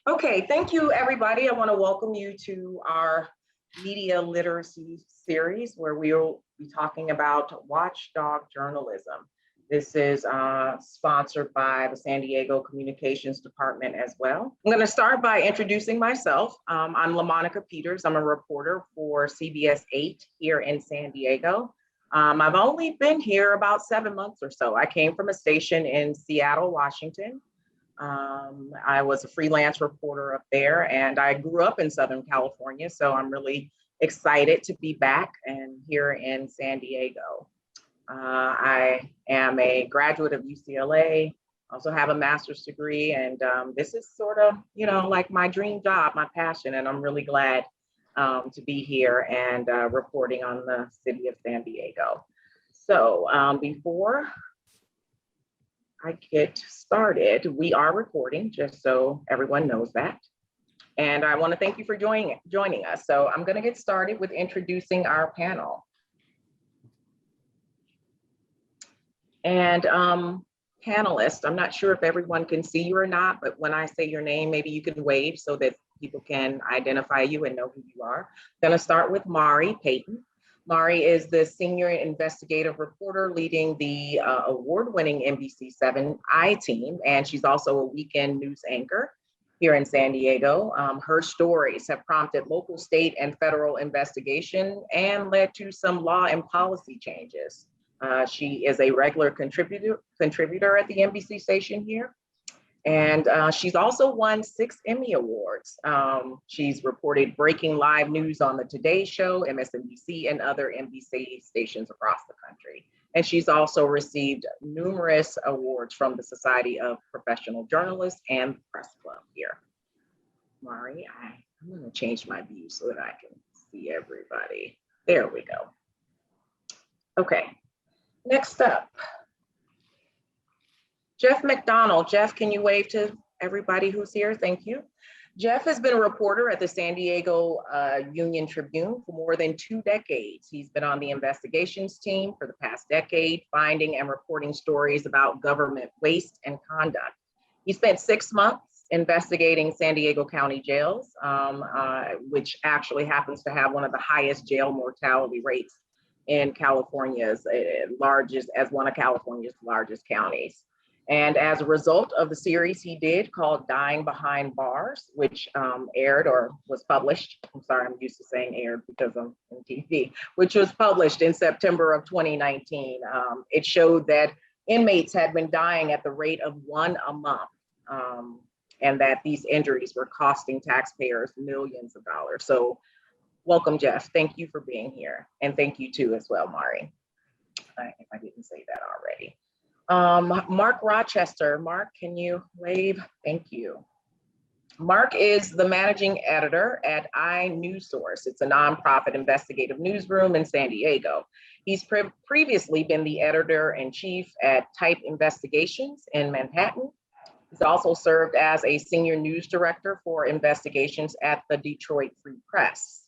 Okay, thank you, everybody. I want to welcome you to our media literacy series where we'll be talking about watchdog journalism. This is sponsored by the San Diego Communications Department as well. I'm going to start by introducing myself. I'm LaMonica Peters. I'm a reporter for CBS 8 here in San Diego. I've only been here about 7 months or so. I came from a station in Seattle, Washington. I was a freelance reporter up there, and I grew up in Southern California, so I'm really excited to be back and here in San Diego. I am a graduate of UCLA, also have a master's degree, and this is sort of, like my dream job, my passion, and I'm really glad to be here and reporting on the city of San Diego. So before I get started, we are recording, just so everyone knows that. And I want to thank you for joining us. So I'm going to get started with introducing our panel. And panelists, I'm not sure if everyone can see you or not, but when I say your name, maybe you can wave so that people can identify you and know who you are. I'm going to start with Mari Payton. Mari is the senior investigative reporter leading the award-winning NBC 7 I-Team, and she's also a weekend news anchor here in San Diego. Her stories have prompted local, state, and federal investigation and led to some law and policy changes. She is a regular contributor at the NBC station here. And she's also won 6 Emmy Awards. She's reported breaking live news on the Today Show, MSNBC, and other NBC stations across the country. And she's also received numerous awards from the Society of Professional Journalists and the Press Club here. Mari, I'm gonna change my view so that I can see everybody. There we go. Okay, next up. Jeff McDonald. Jeff, can you wave to everybody who's here? Thank you. Jeff has been a reporter at the San Diego Union-Tribune for more than 2 decades. He's been on the investigations team for the past decade, finding and reporting stories about government waste and conduct. He spent 6 months investigating San Diego County jails, which actually happens to have one of the highest jail mortality rates in California's as one of California's largest counties. And as a result of the series he did called Dying Behind Bars, which aired or was published, I'm sorry, I'm used to saying aired because I'm in TV, which was published in September of 2019. It showed that inmates had been dying at the rate of 1 a month, and that these injuries were costing taxpayers millions of dollars. So welcome, Jeff. Thank you for being here. And thank you too as well, Mari, if I didn't say that already. Mark Rochester. Mark, can you wave? Thank you. Mark is the managing editor at inewsource. It's a nonprofit investigative newsroom in San Diego. He's previously been the editor-in-chief at Type Investigations in Manhattan. He's also served as a senior news director for investigations at the Detroit Free Press.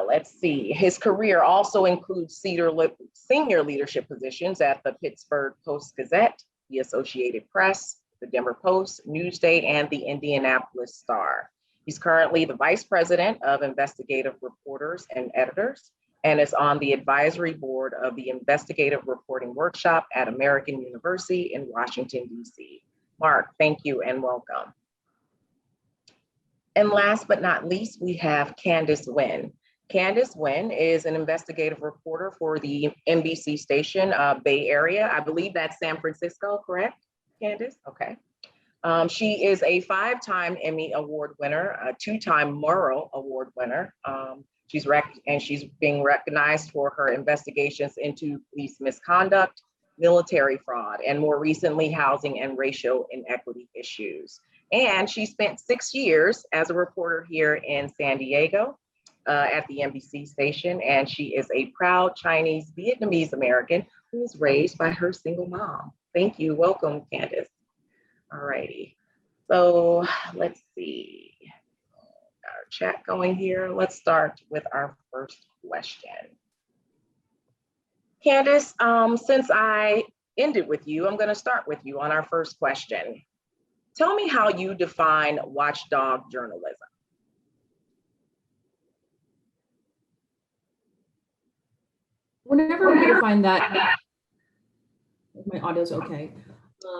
Let's see, his career also includes senior leadership positions at the Pittsburgh Post-Gazette, the Associated Press, the Denver Post, Newsday, and the Indianapolis Star. He's currently the vice president of investigative reporters and editors, and is on the advisory board of the Investigative Reporting Workshop at American University in Washington, D.C. Mark, thank you and welcome. And last but not least, we have Candice Nguyen. Candice Nguyen is an investigative reporter for the NBC station, Bay Area. I believe that's San Francisco, correct, Candice? Okay. She is a 5-time Emmy Award winner, a 2-time Murrow Award winner. She's being recognized for her investigations into police misconduct, military fraud, and more recently, housing and racial inequity issues. And she spent 6 years as a reporter here in San Diego at the NBC station. And she is a proud Chinese Vietnamese American who was raised by her single mom. Thank you. Welcome, Candice. All righty. So let's see. Our chat going here. Let's start with our first question. Candice, since I ended with you, I'm going to start with you on our first question. Tell me how you define watchdog journalism. Whenever we define that, my audio's okay.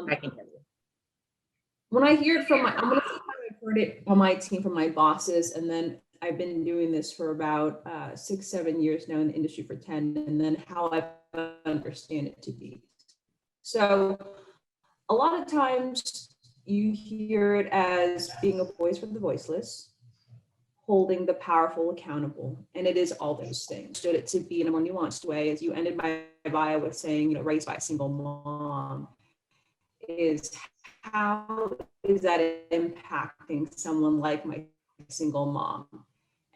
I can hear you. When I hear it from I'm gonna say I've heard it on my team from my bosses, and then I've been doing this for about 6-7 years now, in the industry for 10, and then how I understand it to be. So a lot of times you hear it as being a voice for the voiceless, holding the powerful accountable, and it is all those things. Stood it to be in a more nuanced way, as you ended my bio with saying, you know, raised by a single mom, is how is that impacting someone like my single mom?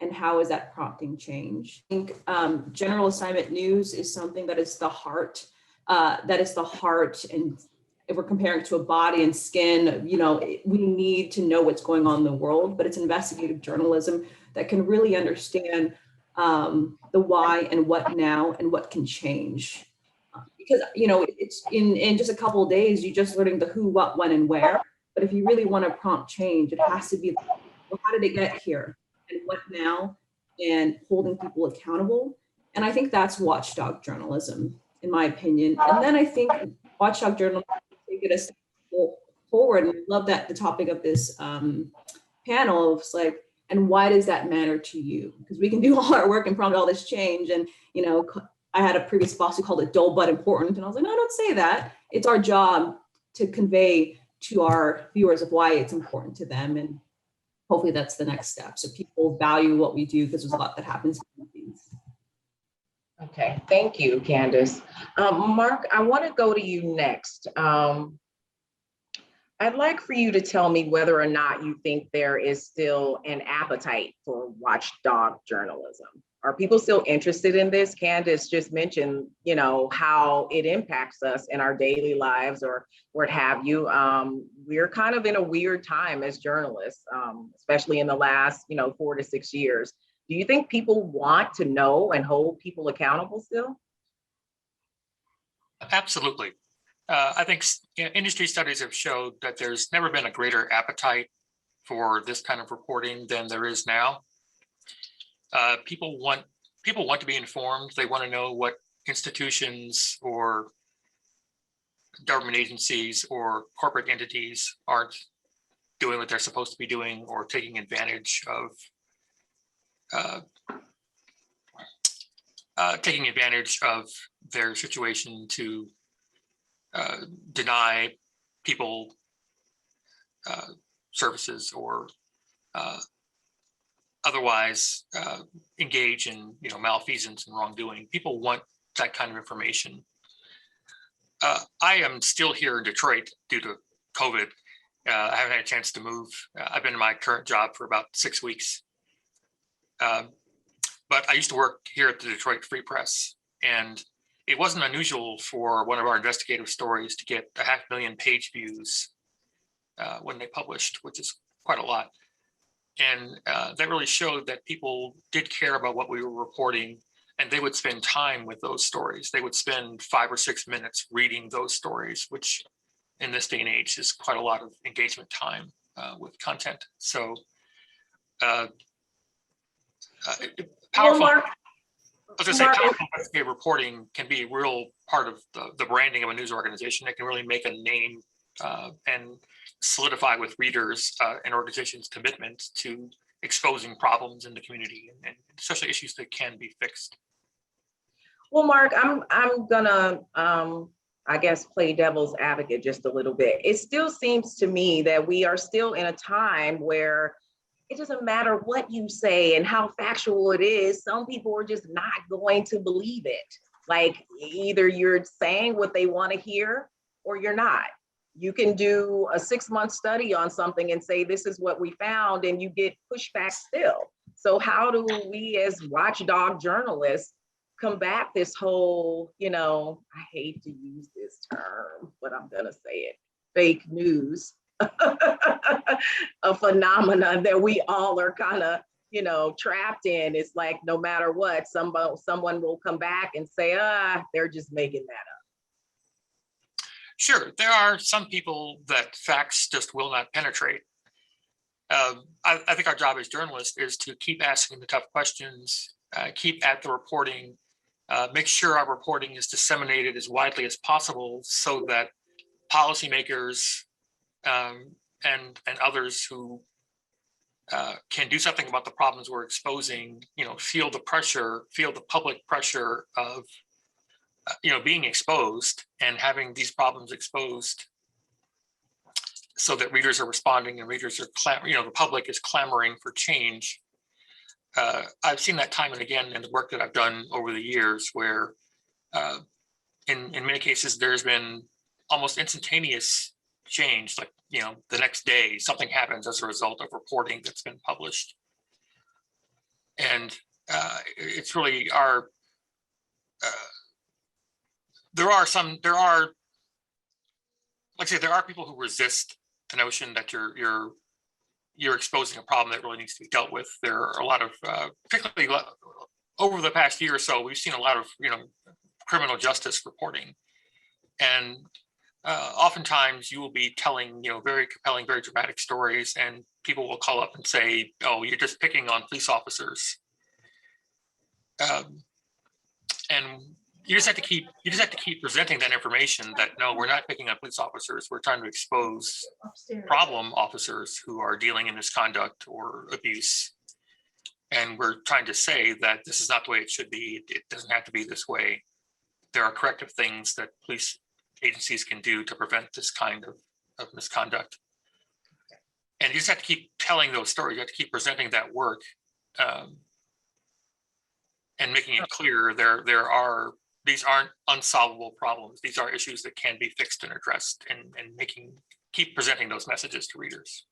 And how is that prompting change? I think general assignment news is something that is the heart, and if we're comparing it to a body and skin, you know, we need to know what's going on in the world, but it's investigative journalism that can really understand the why and what now and what can change. Because, you know, it's in just a couple of days, you're just learning the who, what, when, and where. But if you really want to prompt change, it has to be, well, how did it get here? And what now? And holding people accountable. And I think that's watchdog journalism, in my opinion. And then I think watchdog journalism, take it a step forward. And I love that the topic of this panel is like, and why does that matter to you? Because we can do all our work and prompt all this change. And, you know, I had a previous boss who called it dull but important. And I was like, no, don't say that. It's our job to convey to our viewers of why it's important to them. And hopefully that's the next step. So people value what we do, because there's a lot that happens. Okay, thank you, Candice. Mark, I want to go to you next. I'd like for you to tell me whether or not you think there is still an appetite for watchdog journalism. Are people still interested in this? Candice just mentioned, you know, how it impacts us in our daily lives or what have you. We're kind of in a weird time as journalists, especially in the last, you know, 4 to 6 years. Do you think people want to know and hold people accountable still? Absolutely. I think industry studies have showed that there's never been a greater appetite for this kind of reporting than there is now. People want to be informed. They want to know what institutions or government agencies or corporate entities aren't doing what they're supposed to be doing, or taking advantage of their situation to deny people services, or otherwise engage in, you know, malfeasance and wrongdoing. People want that kind of information. I am still here in Detroit due to COVID. I haven't had a chance to move. I've been in my current job for about 6 weeks. But I used to work here at the Detroit Free Press, and it wasn't unusual for one of our investigative stories to get 500,000 page views when they published, which is quite a lot. And that really showed that people did care about what we were reporting, and they would spend time with those stories. They would spend 5 or 6 minutes reading those stories, which in this day and age is quite a lot of engagement time with content. So powerful. Well, Powerful investigative reporting can be a real part of the branding of a news organization. It can really make a name and solidify with readers an organization's commitment to exposing problems in the community, and especially issues that can be fixed. Well, Mark, I'm gonna I guess play devil's advocate just a little bit. It still seems to me that we are still in a time where it doesn't matter what you say and how factual it is. Some people are just not going to believe it. Like, either you're saying what they want to hear or you're not. You can do a 6-month study on something and say, this is what we found, and you get pushback still. So how do we as watchdog journalists combat this whole, you know, I hate to use this term, but I'm gonna say it, fake news, a phenomenon that we all are kind of, you know, trapped in? It's like, no matter what, someone will come back and say, they're just making that up. Sure, there are some people that facts just will not penetrate. I think our job as journalists is to keep asking the tough questions, keep at the reporting, make sure our reporting is disseminated as widely as possible so that policymakers and others who can do something about the problems we're exposing, feel the pressure, feel the public pressure of being exposed and having these problems exposed, so that readers are responding and readers are the public is clamoring for change. I've seen that time and again in the work that I've done over the years, where in many cases there's been almost instantaneous change, like the next day something happens as a result of reporting that's been published. And it's really our there are people who resist the notion that you're exposing a problem that really needs to be dealt with. There are a lot of, particularly over the past year or so, we've seen a lot of criminal justice reporting, and oftentimes you will be telling very compelling, very dramatic stories, and people will call up and say, "Oh, you're just picking on police officers," and you just have to keep presenting that information that no, we're not picking on police officers. We're trying to expose problem officers who are dealing in misconduct or abuse. And we're trying to say that this is not the way it should be. It doesn't have to be this way. There are corrective things that police agencies can do to prevent this kind of misconduct. And you just have to keep telling those stories. You have to keep presenting that work and making it clear these aren't unsolvable problems. These are issues that can be fixed and addressed, and keep presenting those messages to readers.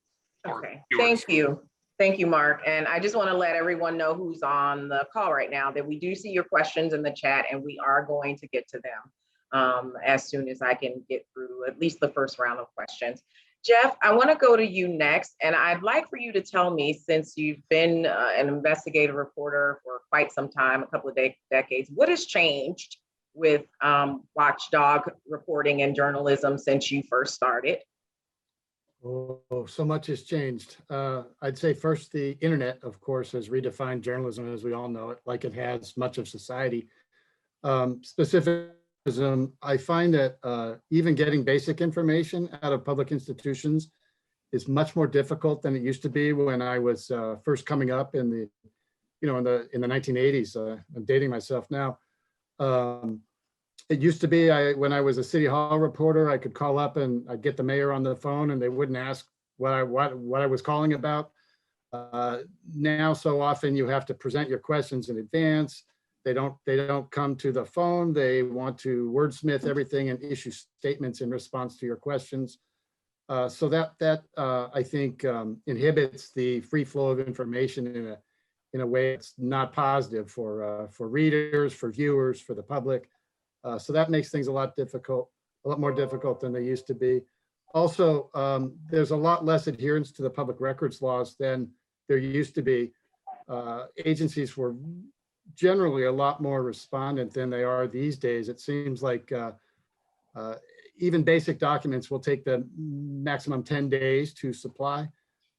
Okay, thank you. Thank you, Mark. And I just want to let everyone know who's on the call right now that we do see your questions in the chat, and we are going to get to them as soon as I can get through at least the first round of questions. Jeff, I want to go to you next, and I'd like for you to tell me, since you've been an investigative reporter for quite some time, a couple of decades, what has changed with Watchdog reporting and journalism since you first started? Oh, so much has changed. I'd say first, the internet, of course, has redefined journalism as we all know it, like it has much of society. Specifically, I find that even getting basic information out of public institutions is much more difficult than it used to be when I was first coming up in the, in the 1980s. I'm dating myself now. It used to be when I was a city hall reporter, I could call up and I'd get the mayor on the phone and they wouldn't ask what I was calling about. Now, so often you have to present your questions in advance. They don't come to the phone. They want to wordsmith everything and issue statements in response to your questions. So that I think inhibits the free flow of information in a way that's not positive for readers, for viewers, for the public. So that makes things a lot more difficult than they used to be. Also, there's a lot less adherence to the public records laws than there used to be. Agencies were generally a lot more respondent than they are these days. It seems like even basic documents will take the maximum 10 days to supply.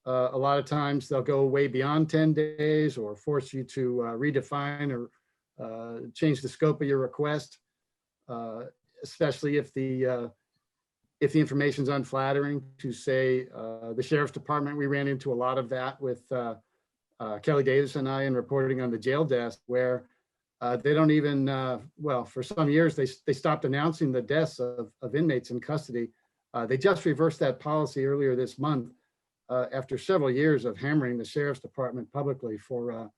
A lot of times they'll go way beyond 10 days or force you to redefine or change the scope of your request, especially if the information is unflattering. To say the sheriff's department, we ran into a lot of that with Kelly Davis and I in reporting on the jail desk, where they don't even, well, for some years, they stopped announcing the deaths of inmates in custody. They just reversed that policy earlier this month after several years of hammering the sheriff's department publicly for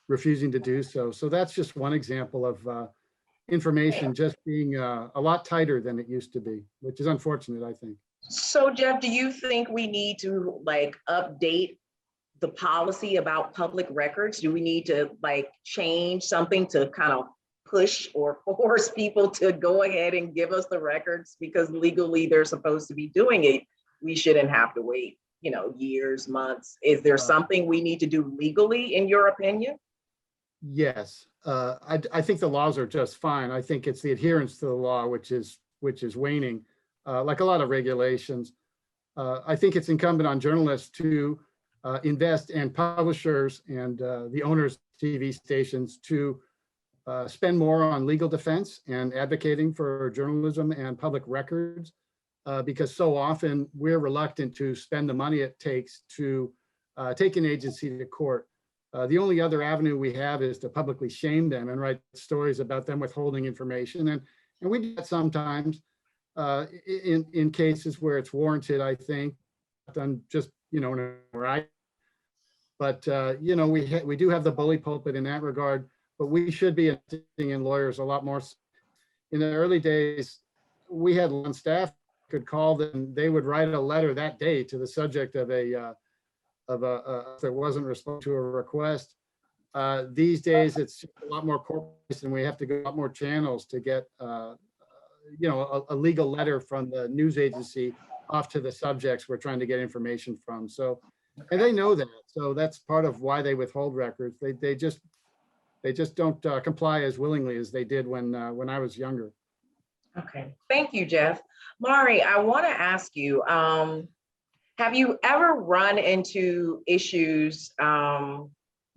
refusing to do so. So that's just one example of information just being a lot tighter than it used to be, which is unfortunate, I think. So Jeff, do you think we need to update the policy about public records? Do we need to change something to kind of push or force people to go ahead and give us the records? Because legally they're supposed to be doing it. We shouldn't have to wait, years, months. Is there something we need to do legally, in your opinion? Yes, I think the laws are just fine. I think it's the adherence to the law which is waning. like a lot of regulations. I think it's incumbent on journalists to invest, and publishers and the owners of TV stations to spend more on legal defense and advocating for journalism and public records, because so often we're reluctant to spend the money it takes to take an agency to court. The only other avenue we have is to publicly shame them and write stories about them withholding information. And we do that sometimes in cases where it's warranted, I think, done just, you know, right. But, you know, we do have the bully pulpit in that regard, but we should be investing in lawyers a lot more. In the early days, we had on staff could call them, they would write a letter that day to the subject of if there wasn't response to a request. These days, it's a lot more corporate, and we have to go a lot more channels to get, you know, a legal letter from the news agency off to the subjects we're trying to get information from. So, and they know that. So that's part of why they withhold records. They just don't comply as willingly as they did when I was younger. Okay, thank you, Jeff. Mari, I want to ask you, have you ever run into issues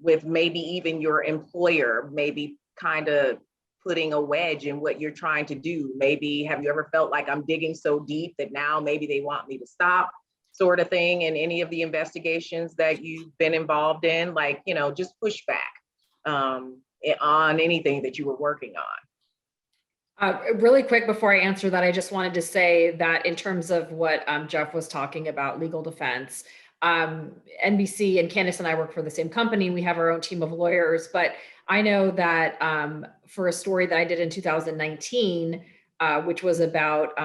with maybe even your employer, maybe kind of putting a wedge in what you're trying to do? Maybe have you ever felt like I'm digging so deep that now maybe they want me to stop, sort of thing, in any of the investigations that you've been involved in, like, you know, just pushback on anything that you were working on? Really quick before I answer that, I just wanted to say that in terms of what Jeff was talking about, legal defense, NBC and Candice and I work for the same company. We have our own team of lawyers, but I know that for a story that I did in 2019, which was about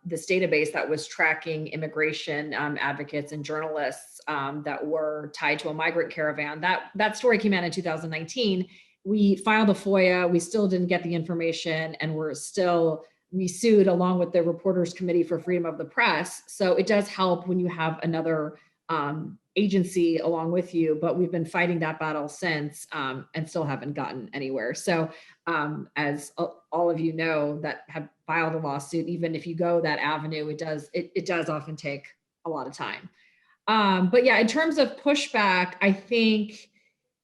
this database that was tracking immigration advocates and journalists that were tied to a migrant caravan, that story came out in 2019. We filed a FOIA, we still didn't get the information, and we sued along with the Reporters Committee for Freedom of the Press. So it does help when you have another agency along with you, but we've been fighting that battle since and still haven't gotten anywhere. So as all of you know that have filed a lawsuit, even if you go that avenue, it does often take a lot of time. But yeah, in terms of pushback, I think,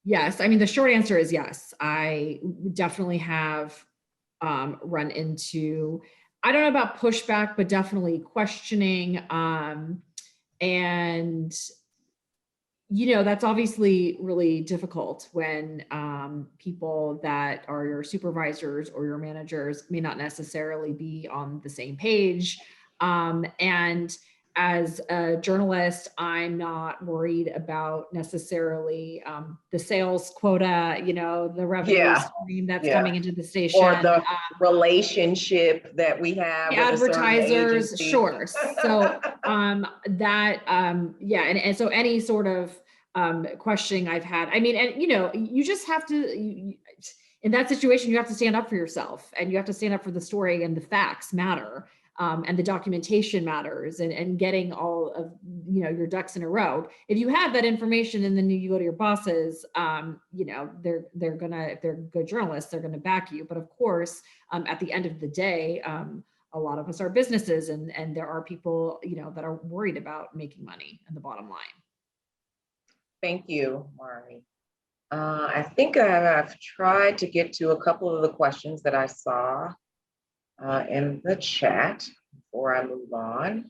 yes. I mean, the short answer is yes. I definitely have run into, I don't know about pushback, but definitely questioning. And, you know, that's obviously really difficult when people that are your supervisors or your managers may not necessarily be on the same page. And as a journalist, I'm not worried about necessarily the sales quota, you know, the revenue stream that's coming into the station. Or the relationship that we have with advertisers, sure. So and so any sort of questioning I've had, I mean, and you know, you just have to, in that situation, you have to stand up for yourself, and you have to stand up for the story, and the facts matter. And the documentation matters, and getting all of, you know, your ducks in a row. If you have that information and then you go to your bosses, you know, they're gonna, if they're good journalists, they're gonna back you. But of course, at the end of the day, a lot of us are businesses, and there are people, you know, that are worried about making money and the bottom line. Thank you, Mari. I think I've tried to get to a couple of the questions that I saw in the chat before I move on.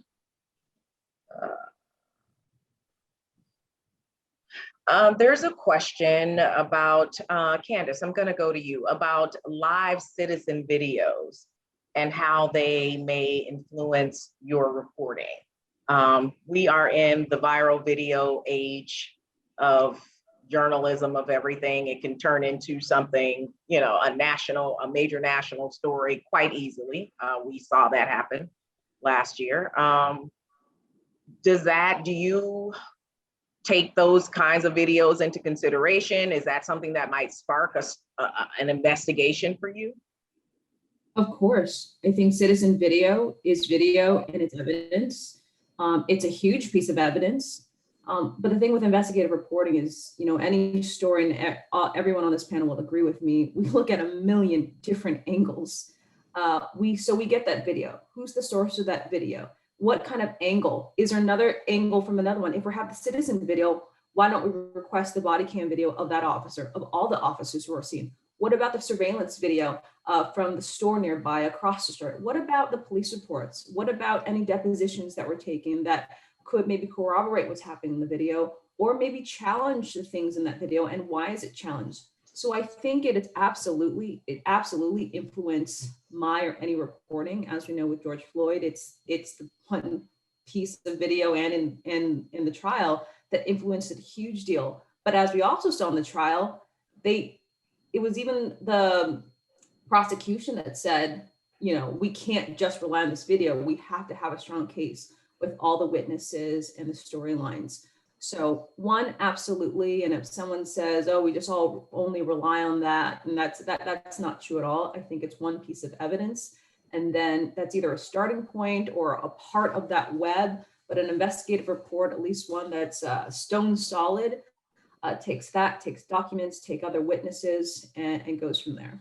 There's a question about, Candice, I'm gonna go to you, about live citizen videos and how they may influence your reporting. We are in the viral video age of journalism, of everything. It can turn into something, you know, a major national story quite easily. We saw that happen last year. Do you take those kinds of videos into consideration? Is that something that might spark an investigation for you? Of course. I think citizen video is video and it's evidence. It's a huge piece of evidence. But the thing with investigative reporting is, you know, any story, and everyone on this panel will agree with me, we look at a million different angles. So we get that video. Who's the source of that video? What kind of angle? Is there another angle from another one? If we have the citizen video, why don't we request the body cam video of that officer, of all the officers who are seen? What about the surveillance video from the store nearby across the street? What about the police reports? What about any depositions that were taken that could maybe corroborate what's happening in the video, or maybe challenge the things in that video, and why is it challenged? So I think it absolutely influenced my or any reporting. As we know with George Floyd, it's the one piece of video and in the trial that influenced a huge deal. But as we also saw in the trial, it was even the prosecution that said, we can't just rely on this video. We have to have a strong case with all the witnesses and the storylines. So one, absolutely. And if someone says, oh, we just all only rely on that, and that's not true at all. I think it's one piece of evidence. And then that's either a starting point or a part of that web, but an investigative report, at least one that's stone solid, takes documents, take other witnesses, and goes from there.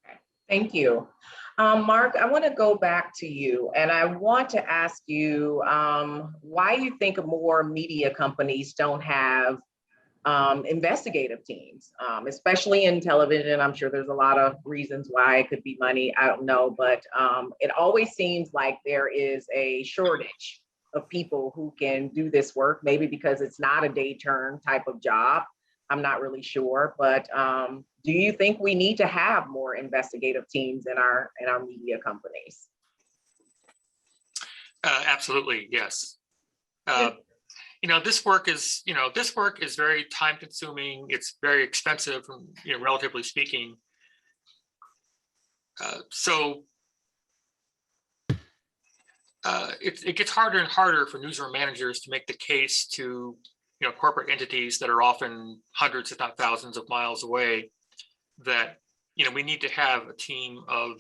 Okay. Thank you. Mark, I want to go back to you, and I want to ask you why you think more media companies don't have investigative teams, especially in television. I'm sure there's a lot of reasons why. It could be money, I don't know, but it always seems like there is a shortage of people who can do this work, maybe because it's not a day turn type of job. I'm not really sure, but do you think we need to have more investigative teams in our media companies? Absolutely, yes. This work is very time consuming. It's very expensive, relatively speaking. It gets harder and harder for newsroom managers to make the case to corporate entities that are often hundreds, if not thousands of miles away, that we need to have a team of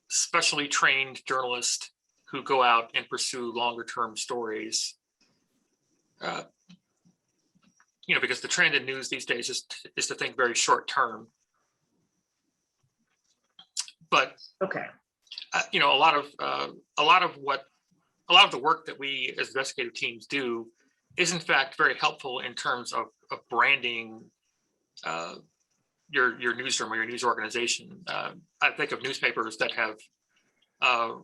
specially trained journalists who go out and pursue longer term stories. Because the trend in news these days is to think very short term. But okay, a lot of the work that we as investigative teams do is in fact very helpful in terms of branding your newsroom or your news organization. I think of newspapers that have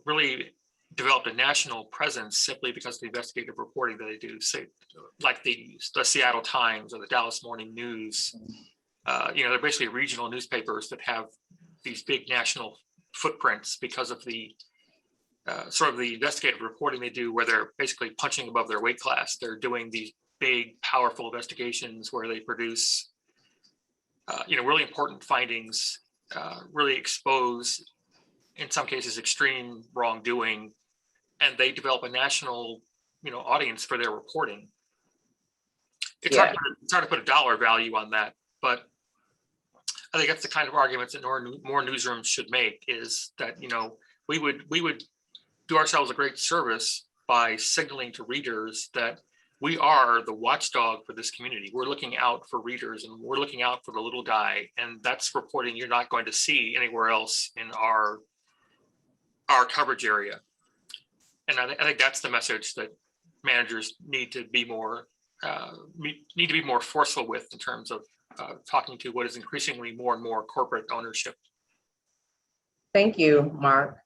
really developed a national presence simply because of the investigative reporting that they do, say, like the Seattle Times or the Dallas Morning News. They're basically regional newspapers that have these big national footprints because of the sort of the investigative reporting they do, where they're basically punching above their weight class. They're doing these big, powerful investigations where they produce, really important findings, really expose, in some cases, extreme wrongdoing, and they develop a national, audience for their reporting. It's hard to put a dollar value on that, but I think that's the kind of arguments that more newsrooms should make, is that, we would do ourselves a great service by signaling to readers that we are the watchdog for this community. We're looking out for readers, and we're looking out for the little guy, and that's reporting you're not going to see anywhere else in our coverage area. And I think that's the message that managers need to be more forceful with in terms of talking to what is increasingly more and more corporate ownership. Thank you, Mark.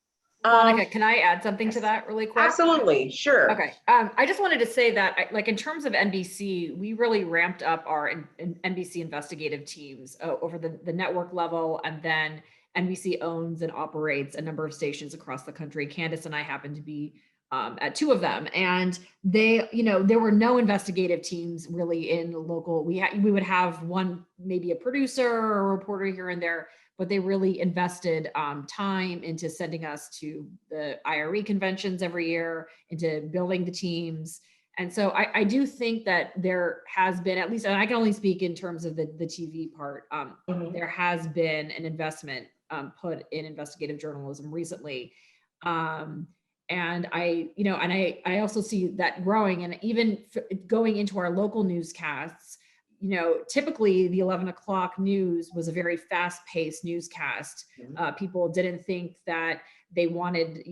Monica, can I add something to that really quick? Absolutely, sure. Okay, I just wanted to say that, in terms of NBC, we really ramped up our NBC investigative teams over the network level, and then NBC owns and operates a number of stations across the country. Candice and I happen to be at two of them, and they, there were no investigative teams really in local. We would have one, maybe a producer or a reporter here and there, but they really invested time into sending us to the IRE conventions every year, into building the teams. And so I do think that there has been, at least, and I can only speak in terms of the TV part, there has been an investment put in investigative journalism recently. And I also see that growing, and even going into our local newscasts, typically the 11 o'clock news was a very fast-paced newscast. People didn't think that they wanted,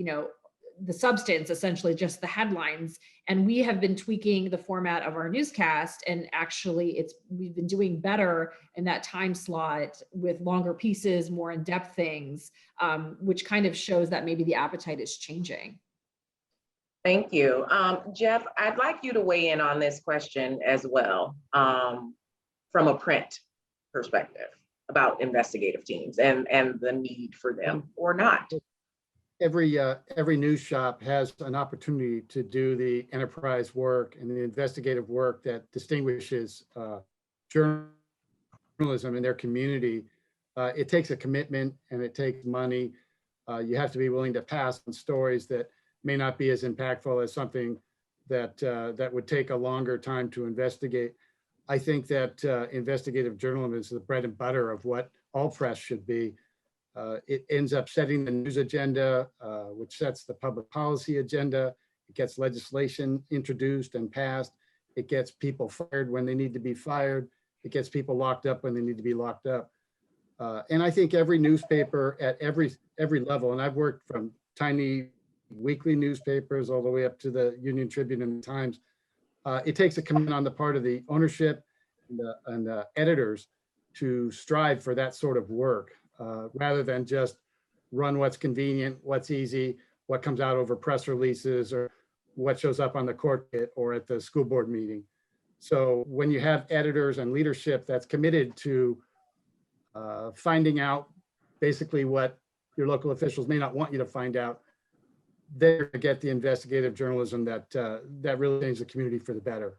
the substance, essentially just the headlines. And we have been tweaking the format of our newscast, and actually we've been doing better in that time slot with longer pieces, more in-depth things, which kind of shows that maybe the appetite is changing. Thank you. Jeff, I'd like you to weigh in on this question as well, from a print perspective about investigative teams and the need for them or not. Every news shop has an opportunity to do the enterprise work and the investigative work that distinguishes journalism in their community. It takes a commitment and it takes money. You have to be willing to pass on stories that may not be as impactful as something that would take a longer time to investigate. I think that investigative journalism is the bread and butter of what all press should be. It ends up setting the news agenda, which sets the public policy agenda. It gets legislation introduced and passed. It gets people fired when they need to be fired. It gets people locked up when they need to be locked up. And I think every newspaper at every level, and I've worked from tiny weekly newspapers all the way up to the Union-Tribune and the Times, it takes a commitment on the part of the ownership and the editors to strive for that sort of work. Rather than just run what's convenient, what's easy, what comes out over press releases or what shows up on the court or at the school board meeting. So when you have editors and leadership that's committed to finding out basically what your local officials may not want you to find out, they're going to get the investigative journalism that really changes the community for the better.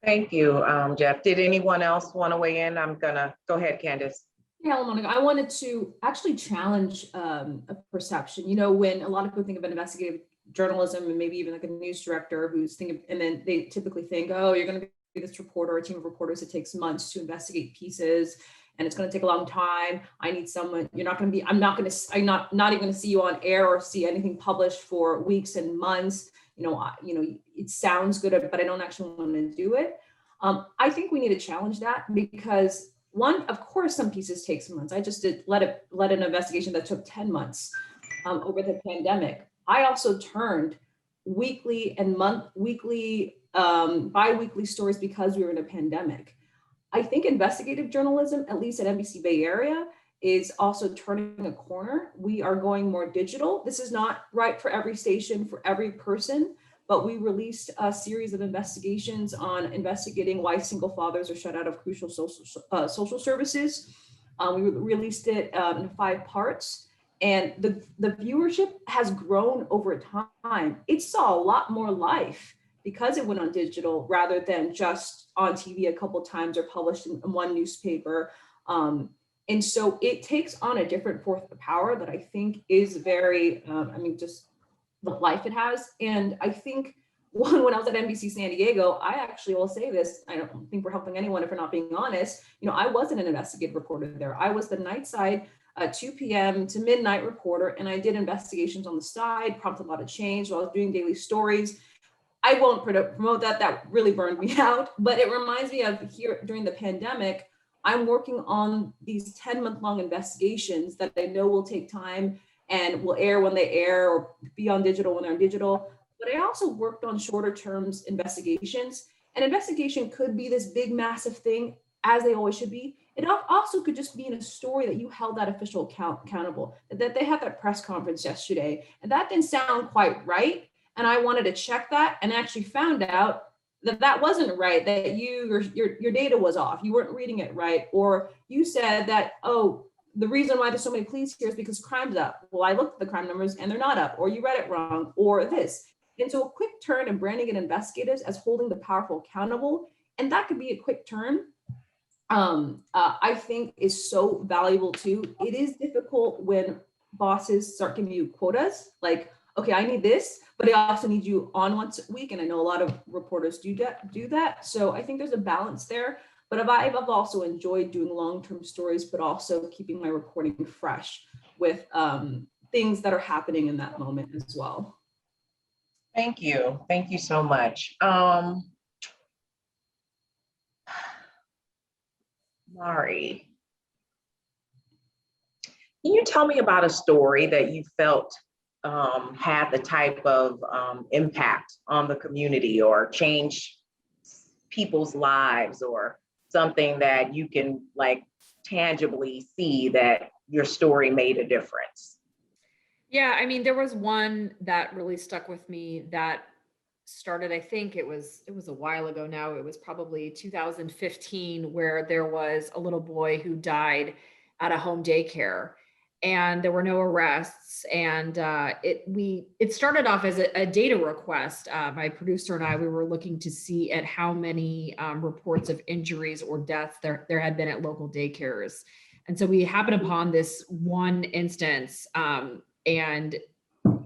Thank you, Jeff. Did anyone else want to weigh in? I'm gonna go ahead, Candice. Yeah, LaMonica, I wanted to actually challenge a perception. When a lot of people think of investigative journalism and maybe even like a news director who's thinking, and then they typically think, oh, you're going to be this reporter, a team of reporters. It takes months to investigate pieces, and it's going to take a long time. I need someone. You're not going to be. I'm not even going to see you on air or see anything published for weeks and months. It sounds good, but I don't actually want to do it. I think we need to challenge that because. One, of course, some pieces take some months. I just led an investigation that took 10 months over the pandemic. I also turned weekly and bi-weekly stories because we were in a pandemic. I think investigative journalism, at least at NBC Bay Area, is also turning a corner. We are going more digital. This is not right for every station, for every person, but we released a series of investigations on investigating why single fathers are shut out of crucial social services. We released it in 5 parts, and the viewership has grown over time. It saw a lot more life because it went on digital rather than just on TV a couple times or published in one newspaper. And so it takes on a different force of power that I think is very, just the life it has. And I think when I was at NBC San Diego, I actually will say this, I don't think we're helping anyone if we're not being honest. I wasn't an investigative reporter there. I was the night side, 2 p.m. to midnight reporter, and I did investigations on the side, prompted a lot of change while I was doing daily stories. I won't promote that. That really burned me out, but it reminds me of here during the pandemic, I'm working on these 10-month-long investigations that I know will take time and will air when they air or be on digital when they're on digital. But I also worked on shorter terms investigations. An investigation could be this big, massive thing, as they always should be. It also could just be in a story that you held that official accountable, that they had that press conference yesterday, and that didn't sound quite right. And I wanted to check that, and actually found out that that wasn't right, that your data was off, you weren't reading it right, or you said that, oh, the reason why there's so many police here is because crime's up. Well, I looked at the crime numbers and they're not up, or you read it wrong, or this. And so a quick turn and branding in investigators as holding the powerful accountable, and that could be a quick turn, I think is so valuable too. It is difficult when bosses start giving you quotas, like, okay, I need this, but I also need you on once a week. And I know a lot of reporters do that. So I think there's a balance there. But I've also enjoyed doing long-term stories, but also keeping my reporting fresh with things that are happening in that moment as well. Thank you. Thank you so much. Mari, can you tell me about a story that you felt had the type of impact on the community or change people's lives, or something that you can like tangibly see that your story made a difference? Yeah, I mean, there was one that really stuck with me that started, I think it was a while ago now. It was probably 2015, where there was a little boy who died at a home daycare, and there were no arrests. And it started off as a data request. My producer and I, we were looking to see at how many reports of injuries or deaths there had been at local daycares. And so we happened upon this one instance, and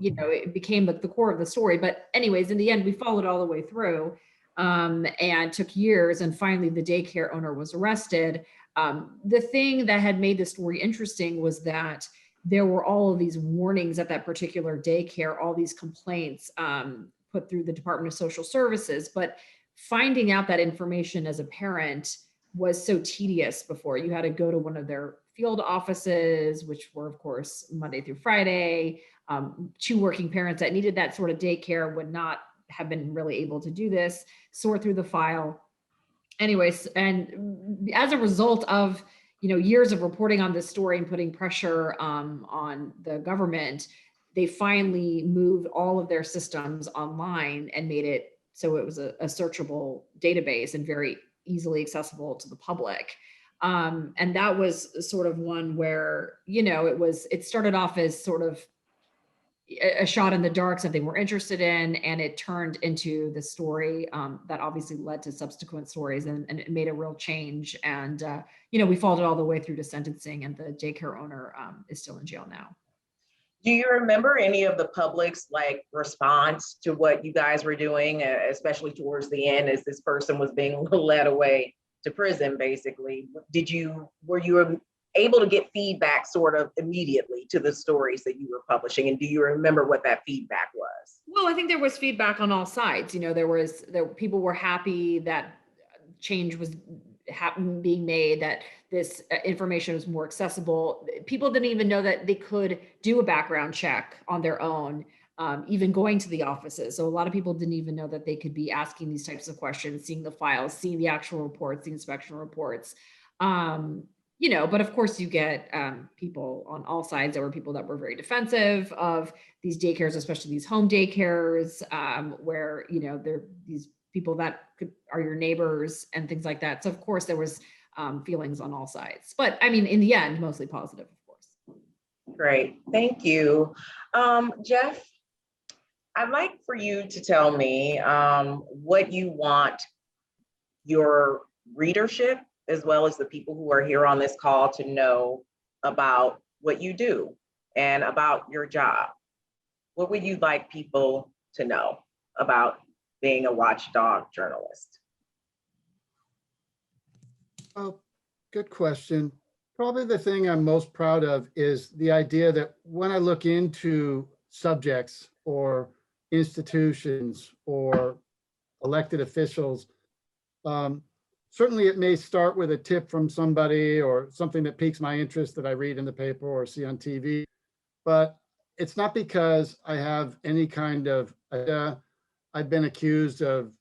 it became the core of the story. But anyways, in the end, we followed all the way through, and took years. And finally, the daycare owner was arrested. The thing that had made the story interesting was that there were all of these warnings at that particular daycare, all these complaints put through the Department of Social Services. But finding out that information as a parent was so tedious before. You had to go to one of their field offices, which were, of course, Monday through Friday. Two working parents that needed that sort of daycare would not have been really able to do this, sort through the file. Anyways, and as a result of years of reporting on this story and putting pressure on the government, they finally moved all of their systems online and made it so it was a searchable database and very easily accessible to the public. And that was sort of one where, it started off as sort of a shot in the dark, something we're interested in, and it turned into the story that obviously led to subsequent stories, and it made a real change. And, we followed it all the way through to sentencing, and the daycare owner is still in jail now. Do you remember any of the public's response to what you guys were doing, especially towards the end, as this person was being led away to prison, basically? Were you able to get feedback sort of immediately to the stories that you were publishing? And do you remember what that feedback was? Well, I think there was feedback on all sides. People were happy that change was being made, that this information was more accessible. People didn't even know that they could do a background check on their own, even going to the offices. So a lot of people didn't even know that they could be asking these types of questions, seeing the files, seeing the actual reports, the inspection reports. But of course you get people on all sides. There were people that were very defensive of these daycares, especially these home daycares, where, there are these people that are your neighbors and things like that. So of course there was feelings on all sides, but I mean, in the end, mostly positive, of course. Great, thank you. Jeff, I'd like for you to tell me what you want your readership, as well as the people who are here on this call, to know about what you do and about your job. What would you like people to know about being a watchdog journalist? Oh, good question. Probably the thing I'm most proud of is the idea that when I look into subjects or institutions or elected officials, certainly it may start with a tip from somebody or something that piques my interest that I read in the paper or see on TV, but it's not because I have any kind of I've been accused of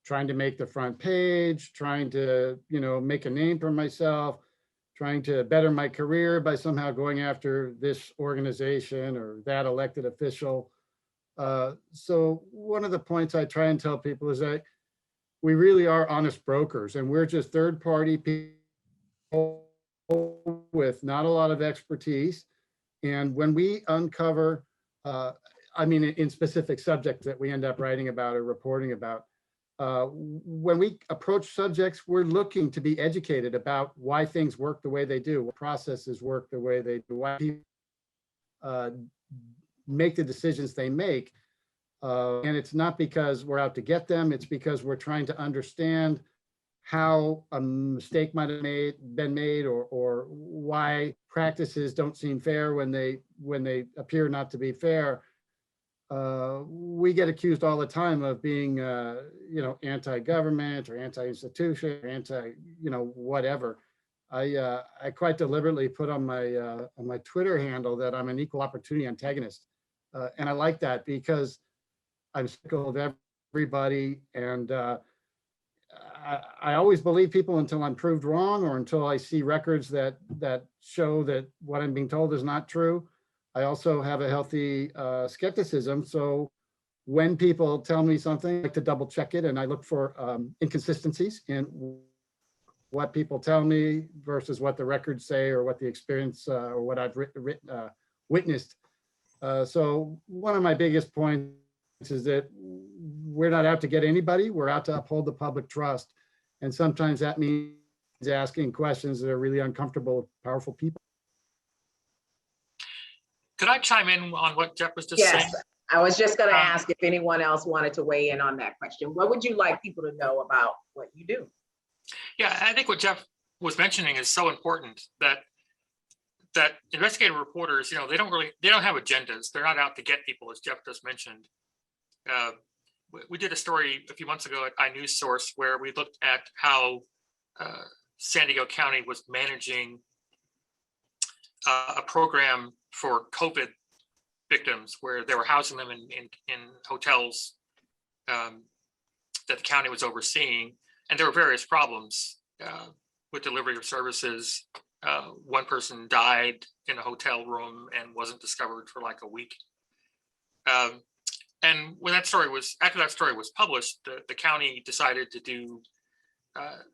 trying to make the front page, trying to, make a name for myself, trying to better my career by somehow going after this organization or that elected official. So one of the points I try and tell people is that we really are honest brokers, and we're just third-party people with not a lot of expertise. And when we uncover, in specific subjects that we end up writing about or reporting about, when we approach subjects, we're looking to be educated about why things work the way they do, what processes work the way they do, why people make the decisions they make. And it's not because we're out to get them, it's because we're trying to understand how a mistake might have been made, or why practices don't seem fair when they appear not to be fair. We get accused all the time of being, anti-government or anti-institution, or whatever. I quite deliberately put on my Twitter handle that I'm an equal opportunity antagonist. And I like that because I'm sick of everybody. And I always believe people until I'm proved wrong or until I see records that show that what I'm being told is not true. I also have a healthy skepticism. So when people tell me something, I like to double check it, and I look for inconsistencies in what people tell me versus what the records say or what the experience or what I've witnessed. So one of my biggest points is that we're not out to get anybody. We're out to uphold the public trust. And sometimes that means asking questions that are really uncomfortable with powerful people. Could I chime in on what Jeff was just Yes, saying? I was just going to ask if anyone else wanted to weigh in on that question. What would you like people to know about what you do? Yeah, I think what Jeff was mentioning is so important, that investigative reporters, they don't have agendas. They're not out to get people, as Jeff just mentioned. We did a story a few months ago at inewsource where we looked at how San Diego County was managing a program for COVID victims, where they were housing them in hotels that the county was overseeing. And there were various problems with delivery of services. One person died in a hotel room and wasn't discovered for like a week. And when after that story was published, the county decided to do,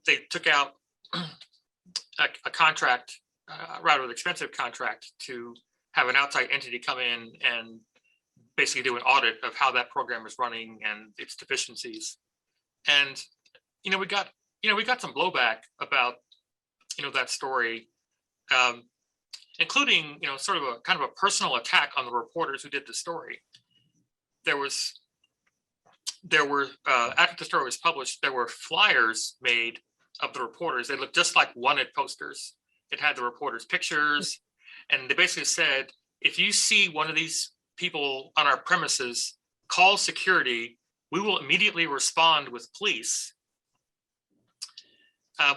they took out a contract, a rather expensive contract, to have an outside entity come in and basically do an audit of how that program is running and its deficiencies. And we got some blowback about that story, including sort of a kind of a personal attack on the reporters who did the story. There were after the story was published, there were flyers made of the reporters. They looked just like wanted posters. It had the reporters' pictures, and they basically said, if you see one of these people on our premises, call security. We will immediately respond with police.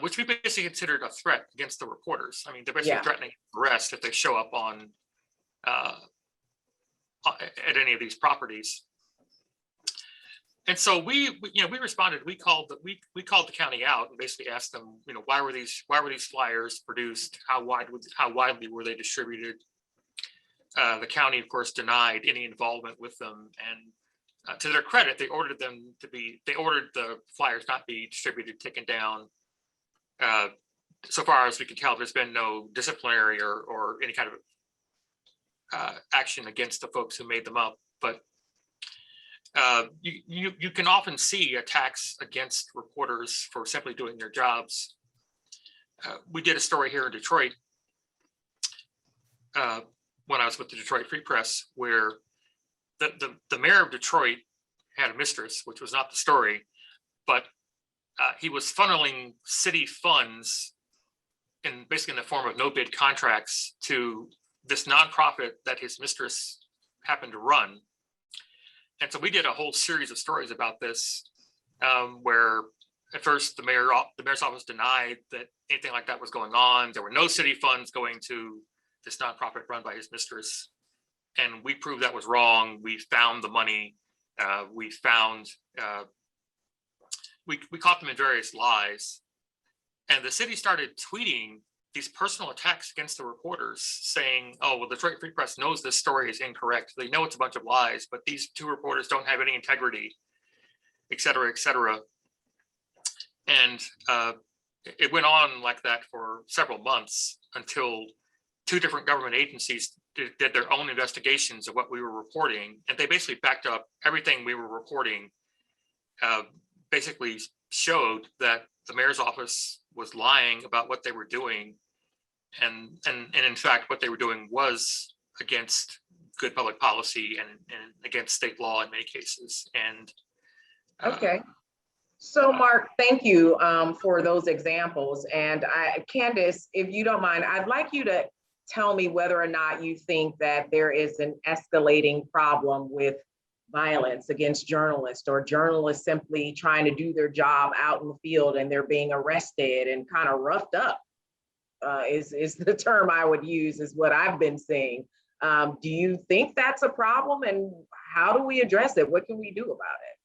Which we basically considered a threat against the reporters. I mean, they're basically threatening arrest if they show up on at any of these properties. And so we responded. We called the county out and basically asked them, why were these flyers produced? How widely were they distributed? The county, of course, denied any involvement with them, and to their credit, they ordered the flyers not be distributed, taken down. So far as we can tell, there's been no disciplinary or any kind of action against the folks who made them up. But you can often see attacks against reporters for simply doing their jobs. We did a story here in Detroit when I was with the Detroit Free Press, where the mayor of Detroit had a mistress, which was not the story, but he was funneling city funds basically in the form of no bid contracts to this nonprofit that his mistress happened to run. And so we did a whole series of stories about this, where at first the mayor's office denied that anything like that was going on. There were no city funds going to this nonprofit run by his mistress. And we proved that was wrong. We found the money. We caught them in various lies. And the city started tweeting these personal attacks against the reporters, saying, oh, well, the Detroit Free Press knows this story is incorrect. They know it's a bunch of lies, but these two reporters don't have any integrity, et cetera, et cetera. And it went on like that for several months until two different government agencies did their own investigations of what we were reporting. And they basically backed up everything we were reporting, basically showed that the mayor's office was lying about what they were doing. And in fact, what they were doing was against good public policy and against state law in many cases. And okay. So Mark, thank you for those examples. And Candice, if you don't mind, I'd like you to tell me whether or not you think that there is an escalating problem with violence against journalists, or journalists simply trying to do their job out in the field and they're being arrested and kind of roughed up. is the term I would use, is what I've been seeing. Do you think that's a problem, and how do we address it? What can we do about it?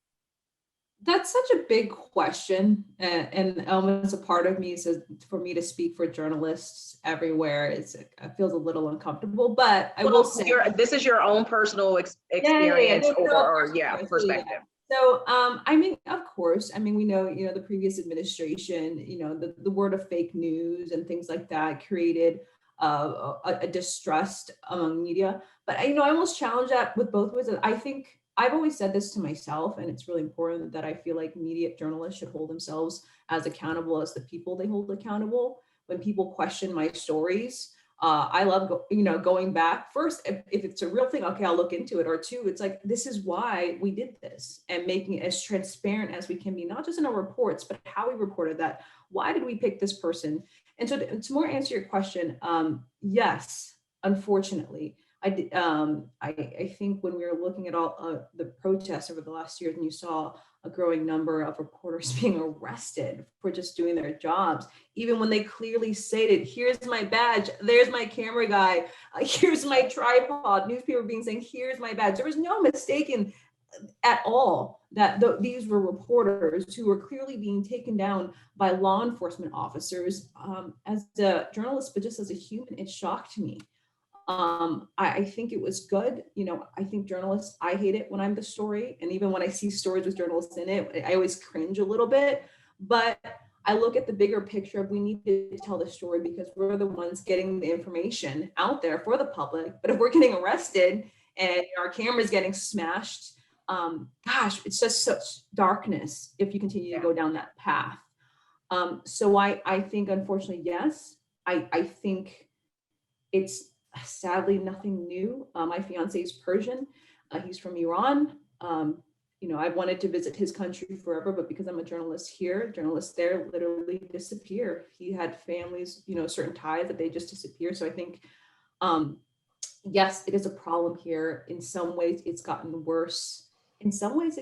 That's such a big question, and almost a part of me says for me to speak for journalists everywhere it feels a little uncomfortable. But I will say this is your own personal experience perspective. So, I mean, of course, I mean, we know, the previous administration, the word of fake news and things like that created a distrust among media. But I almost challenge that with both ways. I think I've always said this to myself, and it's really important that I feel like media journalists should hold themselves as accountable as the people they hold accountable. When people question my stories, I love, going back first, if it's a real thing, okay, I'll look into it. Or two, it's like, this is why we did this, and making it as transparent as we can be, not just in our reports, but how we reported that. Why did we pick this person? And so to more answer your question, yes, unfortunately, I think when we were looking at all the protests over the last year, and you saw a growing number of reporters being arrested for just doing their jobs, even when they clearly stated, here's my badge, there's my camera guy, here's my tripod, newspaper being saying, here's my badge. There was no mistaking at all that these were reporters who were clearly being taken down by law enforcement officers. As a journalist, but just as a human, it shocked me. I think it was good. I think journalists, I hate it when I'm the story. And even when I see stories with journalists in it, I always cringe a little bit. But I look at the bigger picture of we need to tell the story because we're the ones getting the information out there for the public. But if we're getting arrested and our camera's getting smashed, gosh, it's just such darkness if you continue to go down that path. So I think, unfortunately, yes, I think it's sadly nothing new. My fiance is Persian. He's from Iran. I've wanted to visit his country forever, but because I'm a journalist here, journalists there literally disappear. He had families, certain ties that they just disappear. So I think, yes, it is a problem here. In some ways, it's gotten worse. In some ways,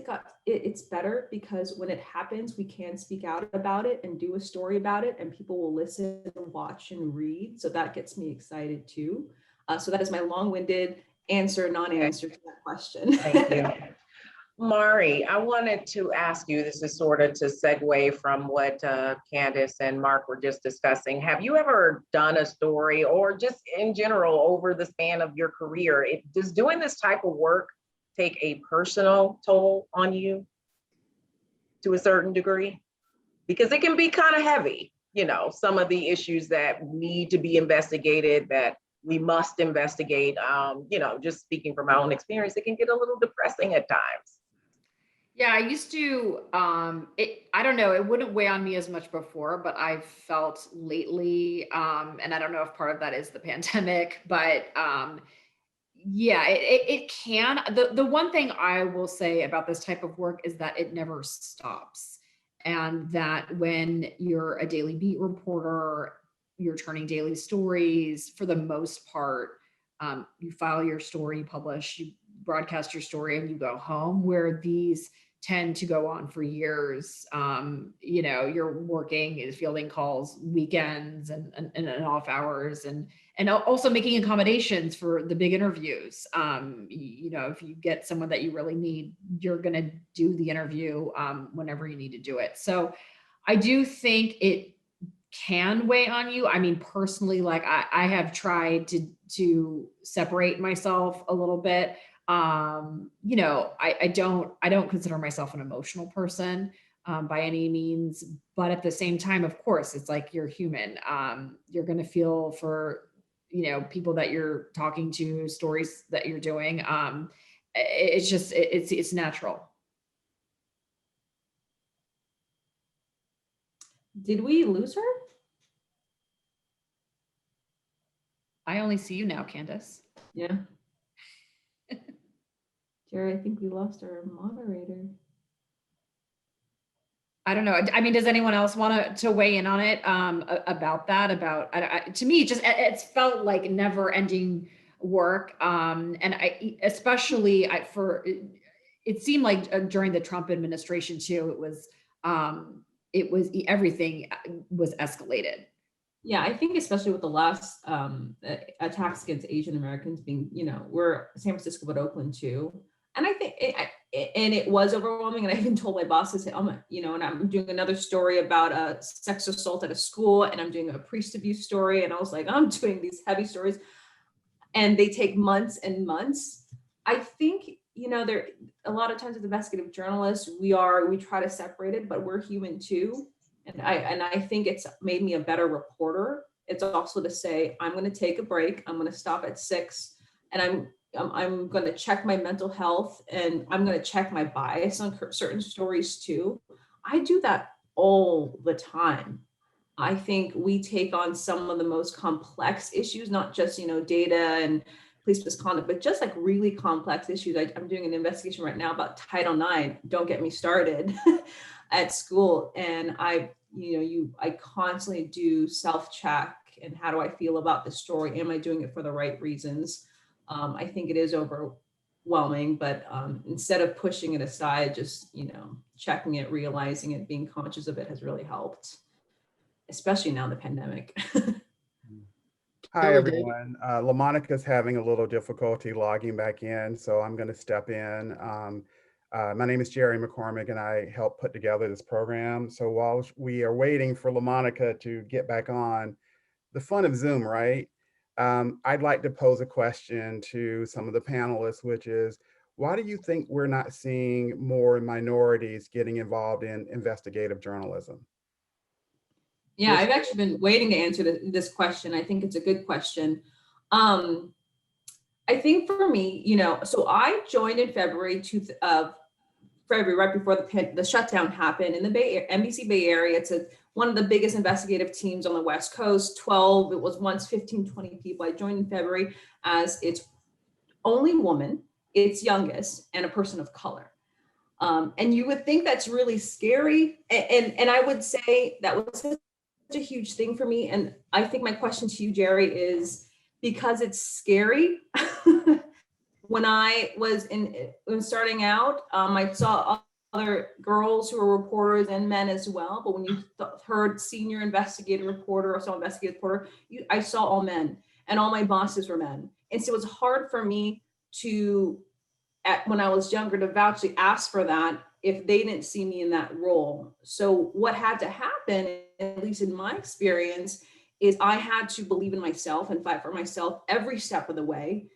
it's better because when it happens, we can speak out about it and do a story about it, and people will listen and watch and read. So that gets me excited too. So that is my long-winded non-answer to that question. Thank you. Mari, I wanted to ask you, this is sort of to segue from what Candice and Mark were just discussing. Have you ever done a story, or just in general over the span of your career, does doing this type of work take a personal toll on you to a certain degree? Because it can be kind of heavy, some of the issues that need to be investigated, that we must investigate. Just speaking from my own experience, it can get a little depressing at times. Yeah, I used to, I don't know, it wouldn't weigh on me as much before, but I've felt lately, and I don't know if part of that is the pandemic, but yeah, it can. The one thing I will say about this type of work is that it never stops. And that when you're a daily beat reporter, you're turning daily stories, for the most part, you file your story, you publish, you broadcast your story, and you go home, where these tend to go on for years. You're working, fielding calls, weekends and off hours, and also making accommodations for the big interviews. If you get someone that you really need, you're going to do the interview whenever you need to do it. So I do think it can weigh on you. I mean, personally, like I have tried to separate myself a little bit. I don't consider myself an emotional person by any means, but at the same time, of course, it's like you're human. You're going to feel for, people that you're talking to, stories that you're doing. It's just, it's natural. Did we lose her? I only see you now, Candice. Yeah. Jerry, I think we lost our moderator. I don't know. I mean, does anyone else want to weigh in on it about that? To me, it's felt like never ending work. And it seemed like during the Trump administration too, it was everything was escalated. Yeah, I think especially with the last attacks against Asian Americans being, we're San Francisco, but Oakland too. And I think it was overwhelming. And I even told my bosses, and I'm doing another story about a sex assault at a school, and I'm doing a priest abuse story. And I was like, I'm doing these heavy stories, and they take months and months. I think, there a lot of times as investigative journalists, we try to separate it, but we're human too. And I think it's made me a better reporter. It's also to say, I'm going to take a break. I'm going to stop at 6, and I'm going to check my mental health, and I'm going to check my bias on certain stories too. I do that all the time. I think we take on some of the most complex issues, not just, data and police misconduct, but just like really complex issues. I'm doing an investigation right now about Title IX. Don't get me started at school. And I constantly do self-check, and how do I feel about the story? Am I doing it for the right reasons? I think it is overwhelming, but instead of pushing it aside, just, checking it, realizing it, being conscious of it has really helped, especially now in the pandemic. Hi, everyone. LaMonica's having a little difficulty logging back in, so I'm going to step in. My name is Jerry McCormick, and I helped put together this program. So while we are waiting for LaMonica to get back on, the fun of Zoom, right? I'd like to pose a question to some of the panelists, which is, why do you think we're not seeing more minorities getting involved in investigative journalism? Yeah, I've actually been waiting to answer this question. I think it's a good question. I think for me, so I joined in February right before the shutdown happened in the NBC Bay Area. It's one of the biggest investigative teams on the West Coast, 12, it was once 15, 20 people. I joined in February as its only woman, its youngest, and a person of color. And you would think that's really scary. And I would say that was such a huge thing for me. And I think my question to you, Jerry, is because it's scary. When I was starting out, I saw other girls who were reporters and men as well. But when you heard senior investigative reporter or saw investigative reporter, I saw all men, and all my bosses were men. And so it was hard for me when I was younger, to actually ask for that if they didn't see me in that role. So what had to happen, at least in my experience, is I had to believe in myself and fight for myself every step of the way.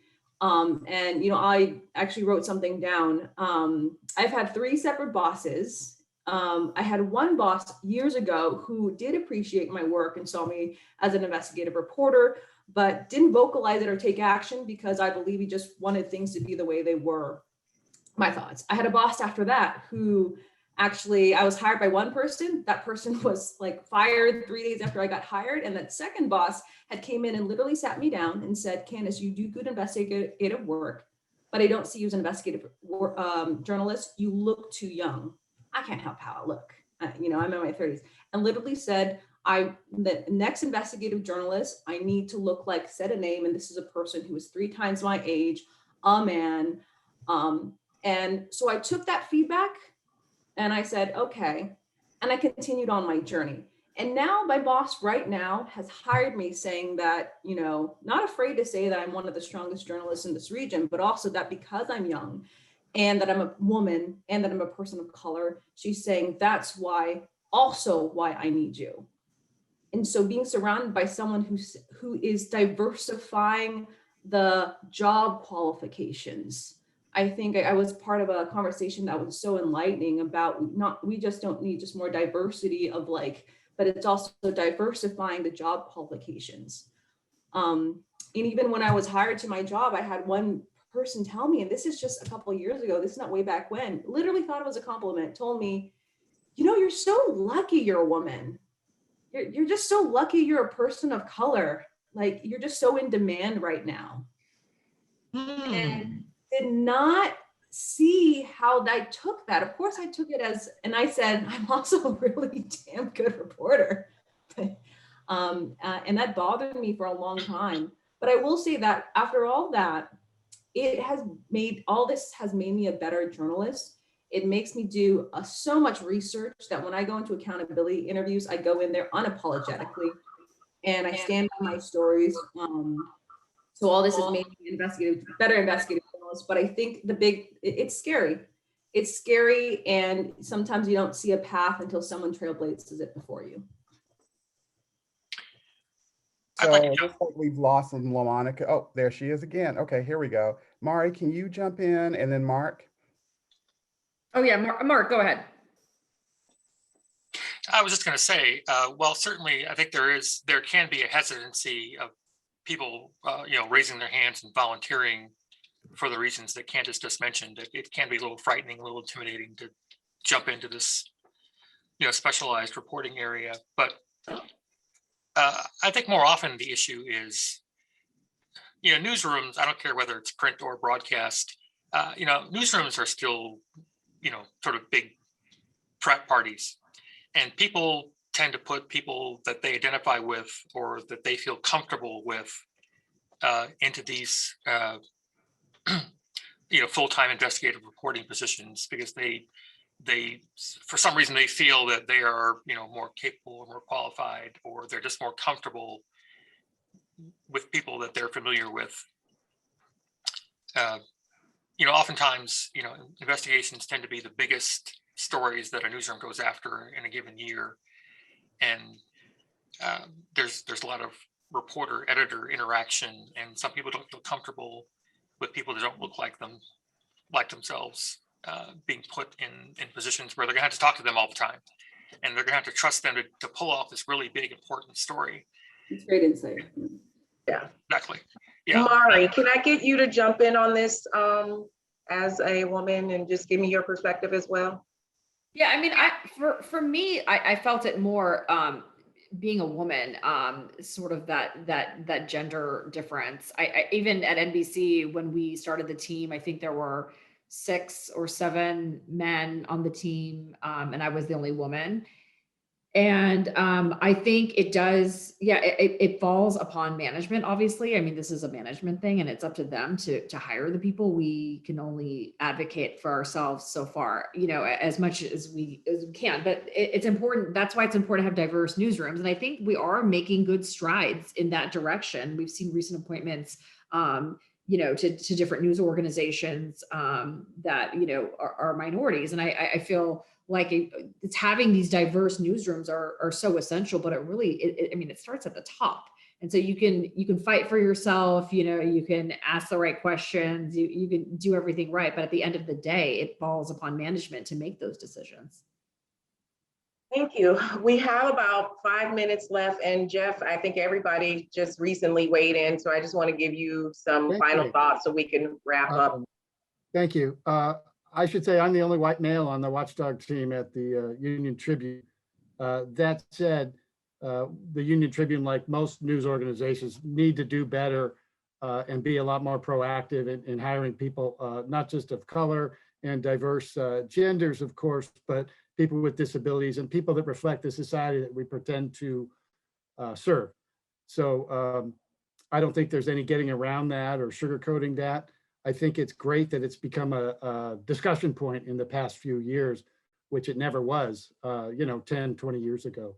I actually wrote something down. I've had 3 separate bosses. I had one boss years ago who did appreciate my work and saw me as an investigative reporter, but didn't vocalize it or take action because I believe he just wanted things to be the way they were. My thoughts. I had a boss after that who actually, I was hired by one person. That person was like fired 3 days after I got hired. And that second boss had came in and literally sat me down and said, Candice, you do good investigative work, but I don't see you as an investigative journalist. You look too young. I can't help how I look. I'm in my 30s. And literally said, the next investigative journalist, I need to look like, said a name, and this is a person who is 3 times my age, a man. And so I took that feedback and I said, okay. And I continued on my journey. And now my boss right now has hired me saying that, not afraid to say that I'm one of the strongest journalists in this region, but also that because I'm young and that I'm a woman and that I'm a person of color, she's saying that's why I need you. And so being surrounded by someone who is diversifying the job qualifications. I think I was part of a conversation that was so enlightening about we just don't need just more diversity of but it's also diversifying the job qualifications. And even when I was hired to my job, I had one person tell me, and this is just a couple of years ago, this is not way back when, literally thought it was a compliment, told me, you're so lucky you're a woman. You're just so lucky you're a person of color. You're just so in demand right now. And did not see how I took that. Of course I took it and I said, I'm also a really damn good reporter. And that bothered me for a long time. But I will say that after all that, all this has made me a better journalist. It makes me do so much research that when I go into accountability interviews, I go in there unapologetically. and I stand by my stories. So all this is making better investigative journalists, but I think it's scary. It's scary, and sometimes you don't see a path until someone trailblazes it before you. So it looks like we've lost LaMonica. Oh, there she is again. Okay, here we go. Mari, can you jump in, and then Mark? Oh yeah, Mark, go ahead. I was just going to say, well, certainly, I think there can be a hesitancy of people, raising their hands and volunteering for the reasons that Candice just mentioned. It can be a little frightening, a little intimidating to jump into this, specialized reporting area. But I think more often the issue is, newsrooms. I don't care whether it's print or broadcast. Newsrooms are still, sort of big prep parties. And people tend to put people that they identify with or that they feel comfortable with into these, full-time investigative reporting positions because they, for some reason, they feel that they are, more capable, more qualified, or they're just more comfortable with people that they're familiar with. Oftentimes, investigations tend to be the biggest stories that a newsroom goes after in a given year, and there's a lot of reporter editor interaction, and some people don't feel comfortable with people that don't look like themselves being put in positions where they're gonna have to talk to them all the time, and they're gonna have to trust them to pull off this really big important story. It's great insight. Yeah, exactly. Yeah, Mari, can I get you to jump in on this as a woman and just give me your perspective as well? Yeah, I mean, for me, I felt it more being a woman, sort of that gender difference. I even at NBC when we started the team, I think there were 6 or 7 men on the team, and I was the only woman. And I think it does, it falls upon management, obviously. I mean, this is a management thing and it's up to them to hire the people. We can only advocate for ourselves so far, as much as we can, but it's important. That's why it's important to have diverse newsrooms. And I think we are making good strides in that direction. We've seen recent appointments, to different news organizations that, are minorities. And I feel like it's having these diverse newsrooms are so essential, but it starts at the top. And so you can fight for yourself, you can ask the right questions, you can do everything right. But at the end of the day, it falls upon management to make those decisions. Thank you. We have about 5 minutes left. And Jeff, I think everybody just recently weighed in. So I just want to give you some final thoughts so we can wrap up. Thank you. I should say I'm the only white male on the Watchdog team at the Union-Tribune. That said, the Union-Tribune, like most news organizations, need to do better and be a lot more proactive in hiring people, not just of color and diverse genders, of course, but people with disabilities and people that reflect the society that we pretend to serve. So I don't think there's any getting around that or sugarcoating that. I think it's great that it's become a discussion point in the past few years, which it never was, 10, 20 years ago.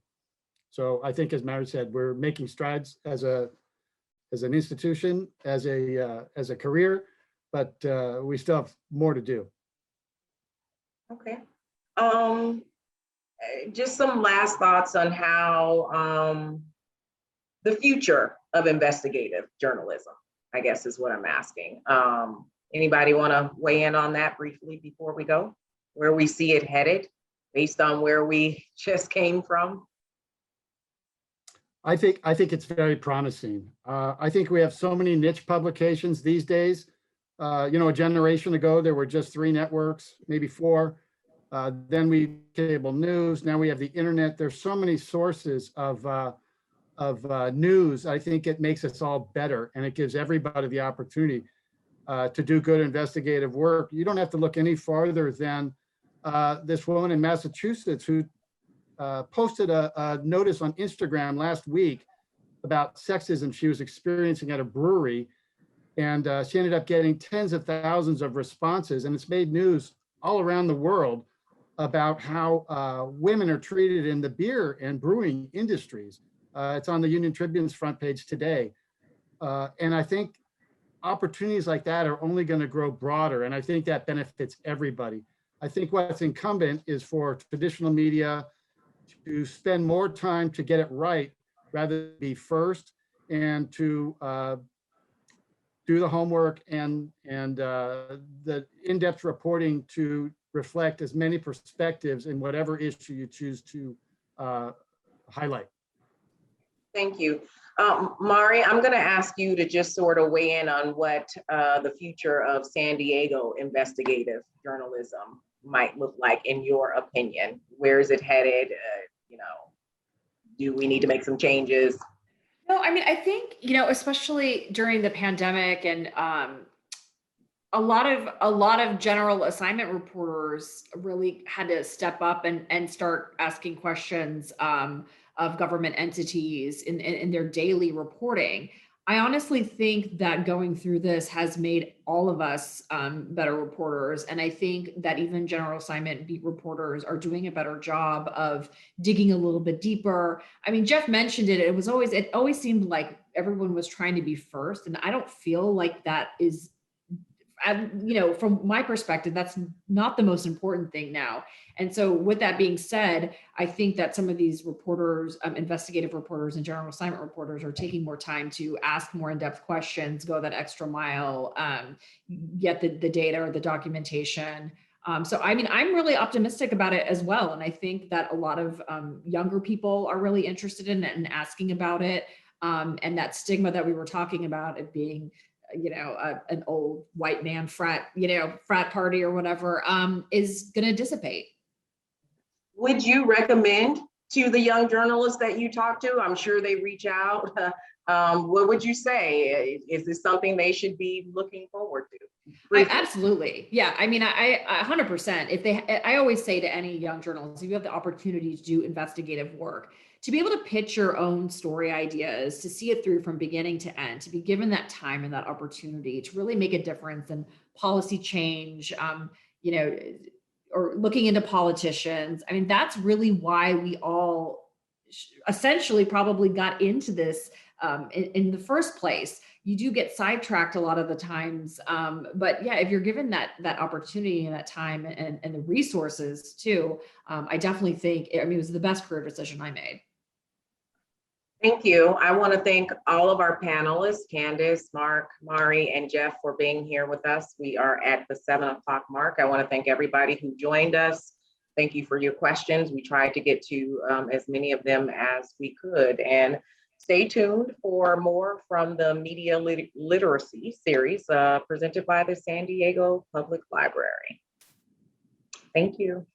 So I think, as Mari said, we're making strides as an institution, as a career, but we still have more to do. Okay. Just some last thoughts on how the future of investigative journalism, I guess, is what I'm asking. Anybody want to weigh in on that briefly before we go? Where we see it headed based on where we just came from? I think it's very promising. I think we have so many niche publications these days. A generation ago, there were just 3 networks, maybe 4. Then we cable news. Now we have the internet. There's so many sources of news. I think it makes us all better, and it gives everybody the opportunity to do good investigative work. You don't have to look any farther than this woman in Massachusetts who posted a notice on Instagram last week about sexism she was experiencing at a brewery, and she ended up getting tens of thousands of responses, and it's made news all around the world about how women are treated in the beer and brewing industries. It's on the Union-Tribune's front page today. And I think opportunities like that are only going to grow broader. And I think that benefits everybody. I think what's incumbent is for traditional media to spend more time to get it right rather than be first, and to do the homework and the in-depth reporting to reflect as many perspectives in whatever issue you choose to highlight. Thank you. Mari, I'm going to ask you to just sort of weigh in on what the future of San Diego investigative journalism might look like in your opinion. Where is it headed? You know, do we need to make some changes? No, I mean, I think, you know, especially during the pandemic and a lot of general assignment reporters really had to step up and start asking questions of government entities in their daily reporting. I honestly think that going through this has made all of us better reporters. And I think that even general assignment beat reporters are doing a better job of digging a little bit deeper. I mean, Jeff mentioned it. It always seemed like everyone was trying to be first. And I don't feel like that is, you know, from my perspective, that's not the most important thing now. And so with that being said, I think that some of these reporters, investigative reporters and general assignment reporters are taking more time to ask more in-depth questions, go that extra mile, get the data or the documentation. So, I mean, I'm really optimistic about it as well. And I think that a lot of younger people are really interested in it and asking about it. And that stigma that we were talking about, it being, you know, an old white man frat party or whatever, is going to dissipate. Would you recommend to the young journalists that you talk to? I'm sure they reach out. What would you say? Is this something they should be looking forward to? Absolutely. Yeah. I mean, I 100%. I always say to any young journalist, if you have the opportunity to do investigative work, to be able to pitch your own story ideas, to see it through from beginning to end, to be given that time and that opportunity to really make a difference in policy change, you know, or looking into politicians. I mean, that's really why we all essentially probably got into this in the first place. You do get sidetracked a lot of the times. But yeah, if you're given that opportunity and that time and the resources too, I definitely think, I mean, it was the best career decision I made. Thank you. I want to thank all of our panelists, Candice, Mark, Mari, and Jeff, for being here with us. We are at the 7 o'clock mark. I want to thank everybody who joined us. Thank you for your questions. We tried to get to as many of them as we could. And stay tuned for more from the Media Literacy series presented by the San Diego Public Library. Thank you.